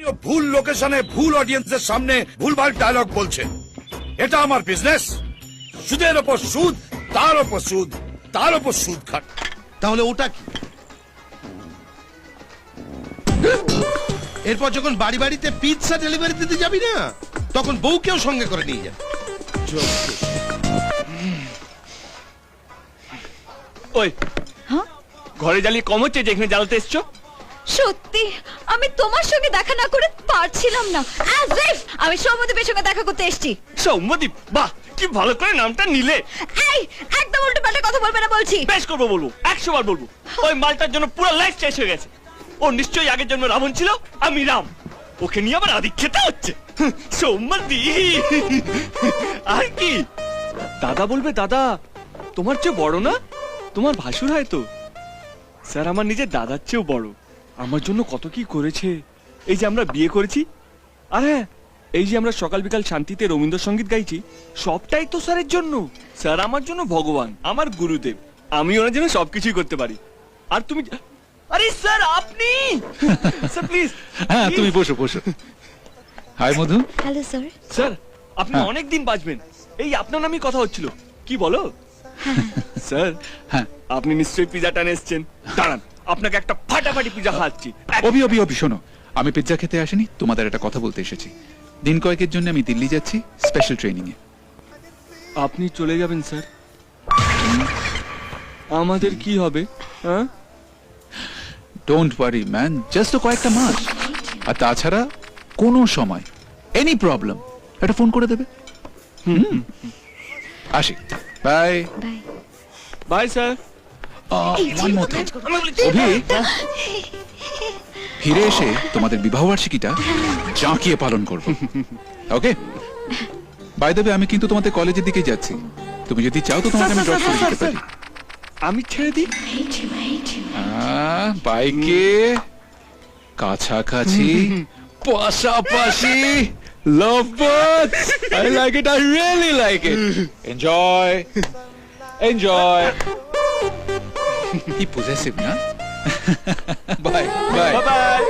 তো ভুল লোকেশনে ভুল অডিয়েন্সের সামনে ভুলভাল ডায়লগ বলছে। এটা আমার বিজনেস। সুদের ওপর সুদ, তার ওপর সুদ, তার ওপর সুদ খাট। তাহলে ওটা কি? এরপর যখন বাড়ি বাড়িতে পিৎজা ডেলিভারি দিতে যাবি না, তখন বউকেও সঙ্গে করে নিয়ে যাবে। ওই ঘরে জ্বালিয়ে কম হচ্ছে যেখানে জ্বালাতে এসছো? সত্যি আমি তোমার সঙ্গে দেখা না করে পারছিলাম না। As if আমি সৌম্যদীপের সঙ্গে দেখা করতে এসেছি। সৌম্যদীপ, বাহ কি ভালো করে নামটা নিলে। এই একদম উল্টো পাল্টা কথা বলবে না বলছি। বেশ করবো, বলবো 100 বার বলবো। ওই মালটার জন্য পুরো লাইফ শেষ হয়ে গেছে। ও নিশ্চয়ই আগের জন্ম রাবণ ছিল, আমি রাম। ওকে নিয়ে আবার আদি খেতে হচ্ছে। সৌম্যদীপ আর কি দাদা বলবে? দাদা তোমার চেয়ে বড় না? তোমার ভাসুর হয় তো। স্যার আমার নিজের দাদার চেয়েও বড়। আমার জন্য কত কি করেছে। এই যে আমরা বিয়ে করেছি, আর হ্যাঁ এই যে আমরা সকাল বিকাল শান্তিতে রবীন্দ্রসঙ্গীত গাইছি, সবটাই তো স্যারের জন্য। স্যার আমার জন্য ভগবান, আমার গুরুদেব। আমি ওনার জন্য সবকিছুই করতে পারি। আর তুমি, আরে স্যার আপনি স্যার প্লিজ। হ্যাঁ তুমি বসো বসো। Hi Madhu. Hello sir. Sir আপনি হ্যাঁ। অনেক দিন বাঁচবেন। এই আপনার নামই কথা হচ্ছিল, কি বলো? স্যার হ্যাঁ আপনি নিশ্চয়ই পিজা টানে এসছেন। দাঁড়ান আপনাকে একটা ফাটাফাটি পিজা খাওয়াচ্ছি। অভি অভি অভি শোনো, আমি পিৎজা খেতে আসিনি, তোমাদের একটা কথা বলতে এসেছি। দিন কয়েকের জন্য আমি দিল্লি যাচ্ছি স্পেশাল ট্রেনিং এ। আপনি চলে যাবেন স্যার? আমাদের কি হবে? হ্যাঁ ডোন্ট ওয়ারি ম্যান, জাস্ট কয়েকটা মাস। আর তাছাড়া কোনো সময় এনি প্রবলেম একটা ফোন করে দেবে। আসি, bye bye. Bye sir. One more thing, Abhi ফিরে এসে তোমাদের বিবাহ বার্ষিকীটা জাঁকিয়ে পালন করব। ওকে বাই দ্য ওয়ে, আমি কিন্তু তোমাদের কলেজের দিকে যাচ্ছি। তুমি যদি চাও তো তোমাকে আমি ড্রপ করে দিতে পারি। আমি ছেড়ে দিই? বাইকে কাছাকাছি পাশাপাশি লাভ birds. I like it, I really like it. Enjoy enjoy. কি পজেসিভ না? By bye by.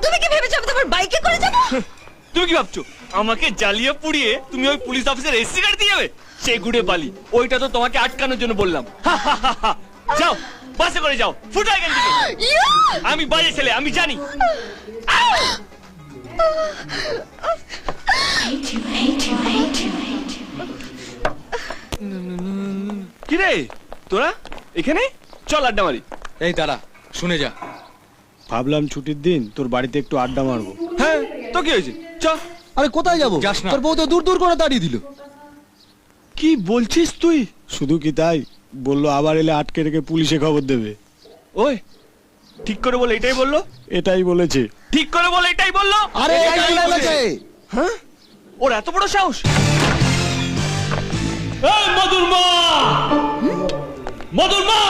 তুমি কি ভেবেছো আমি তোমার বাইকে করে যাব? তুমি কি ভাবছো আমাকে জ্বালিয়ে পুড়িয়ে তুমি ওই পুলিশ অফিসার এসি গাড়ি দিয়ে যাবে? সেই গুড়ে বালি, ওইটা তো তোমাকে আটকানোর জন্য বললাম। যাও বাসে করে যাও, ফুটো এখান থেকে। আমি বাজে ছেলে, আমি জানি। কিরে তোরা এখানে? চল আড্ডা মারি। এই দাঁড়া, শুনে যা। ভাবলাম ছুটির দিন তোর বাড়িতে একটু আড্ডা মারবো। হ্যাঁ তো কি হয়েছে? চ। আরে কোথায় যাবো? যাস না। তোর বউ তো দূর দূর করে দাঁড়িয়ে দিল। কি বলছিস তুই? শুধু কি তাই, বললো আবার এলে আটকে রেখে পুলিশে খবর দেবে। ওই ঠিক করে বলে এটাই বললো? এটাই বলেছে। ঠিক করে বলে এটাই বললো? আরে এটাই বলেছে। হ্যাঁ ওর এত বড় সাহস? এই মধুর মা, মধুর মা,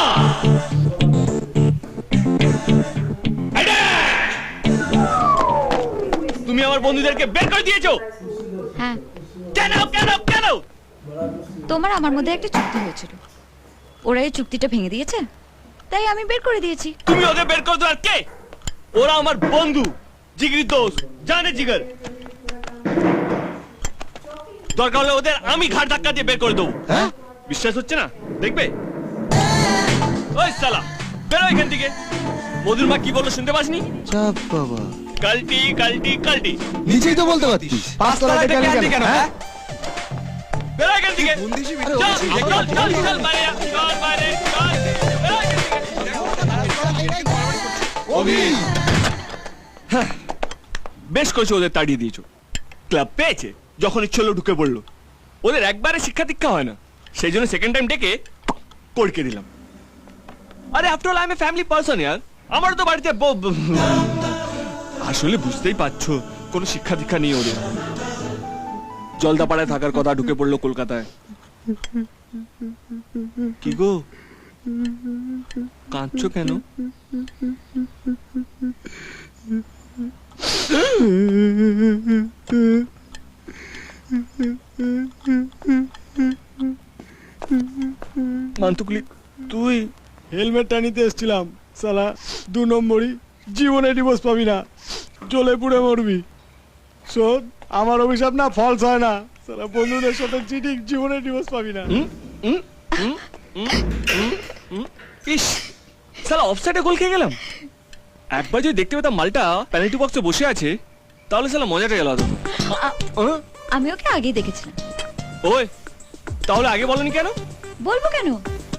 তুমি আমার বন্ধুদেরকে বের করে দিয়েছো। হ্যাঁ, কেন কেন কেন? তোমার আমার মধ্যে একটা চুক্তি হয়েছিল, ওরা এই চুক্তিটা ভেঙে দিয়েছে, তাই আমি বের করে দিয়েছি। তুমি ওদের বের করে দেওয়ার কে? ওরা আমার বন্ধু, জিগরি দোস্ত, জানে জিগর। দরকার হলে ওদের আমি ঘাট ধাক্কা দিয়ে বের করে দেবো। হ্যাঁ বিশ্বাস হচ্ছে না? দেখবে। ওই সালা বেরো এখান থেকে। মধুর মা কি বললো শুনতে পাসনি? চাপ বাবা, কাল্টি কাল্টি কাল্টি। নিচেই তো বলতে পারতিস। পাঁচতলা থেকে আনলি কেন? হ্যাঁ বেরো এখান থেকে। চল, চল, চল, চল, বাইরে যা, চল, বাইরে, চল। বেরো এখান থেকে। হ্যাঁ, বেশ করেছো ওদের তাড়িয়ে দিয়েছো। ক্লাব পেয়েছে, যখন ইচ্ছে হলো ঢুকে পড়লো। ওদের একবারে শিক্ষা দীক্ষা হয় না, সেই জন্য সেকেন্ড টাইম ডেকে কড়কে দিলাম। আরে after all I am a family person ইয়ার। আমার তো বাড়িতে আসলে বুঝতেই পারছো কোনো শিক্ষা দীক্ষা নেই ওদের। জলদাপাড়ায় থাকার কথা, ঢুকে পড়লো কলকাতায়। কি গো কাঁদছো কেন? মান্তুকুলি তুই? হেলমেটটা নিতে এসেছিলাম, সালা 2 নম্বরই, জীবনে ডিভোর্স পাবি না। জ্বলে পুড়ে মরবি শোন আমার অভিশাপ না ফলস হয় না সারা বন্ধুদের সাথে চিটিং জীবনে ডিভোর্স পাবি না ইস সালা অফসাইডে গোল খেয়ে গেলাম। একবার যদি দেখতে পেতাম মালটা পেনাল্টি বক্সে বসে আছে তাহলে সালা মজাটা গেল। আমি ওকে আগেই দেখেছিলাম। ওই তাহলে আগে বলনি কেন? বলবো কেন,